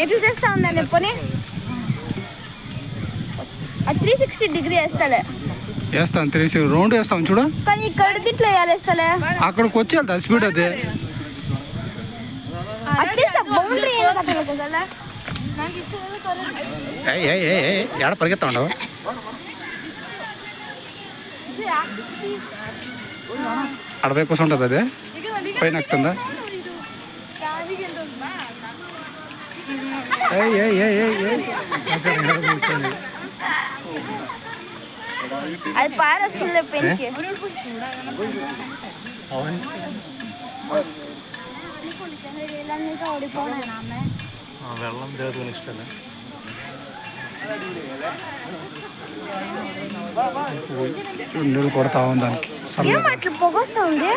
ఎట్లా చేస్తా ఉందని పోనీ 360 డిగ్రీ వేస్తాలే వేస్తాను 360 రౌండ్ వేస్తాం చూడు. కానీ ఇక్కడ ఇట్లా వేయాలేస్తాలే అక్కడికి వచ్చి వెళ్తా స్పీడ్ అది. అట్లీస్ట్ బౌండరీ ఏడ పరిగెత్తా ఉండవు. అడవై కోసం ఉంటుంది అది పైన ఎక్కుతుందా. అది పారేస్తుంది పెన్కి. വെള്ളം ദേഹത്തിന് ഇഷ്ടമല്ല. చుండీలు కొడతా ఉంది దానికి. ఏం అట్లా పొగ వస్తా ఉంది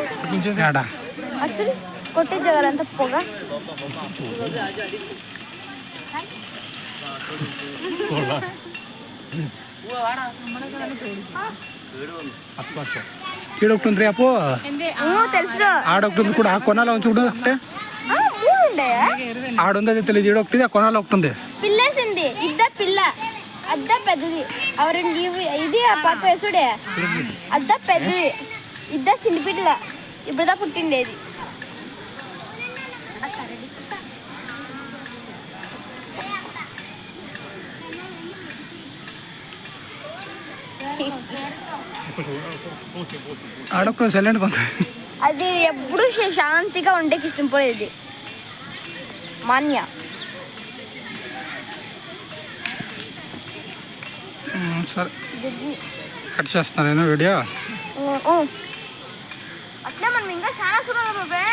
అసలు కొట్టే జగలంతా పొగ. ఈడొకటి అప్పు తెలుసు ఆడొకటి కూడా ఆ కొనాలో చూడు. అంటే ఆడుంది తెలియదు. ఈడొకటి ఆ కొనాలో ఒకటి ఉంది. పిల్లేసింది ఇద్ద పిల్ల అద్ద పెద్దది ఇది ఆ పాప వేసుడే అద్ద పెద్దది ఇద్ద చిన్న పిల్ల ఇప్పుడుదా పుట్టిండేది. ఆడొక సైలెంట్ కొంత అది ఎప్పుడు శాంతిగా ఉండేకి ఇష్టం పడేది. మాన్య సరే కట్ చేస్తాను నేను వీడియో. అట్లే మనం ఇంకా చాలా చూడాలి బాబే.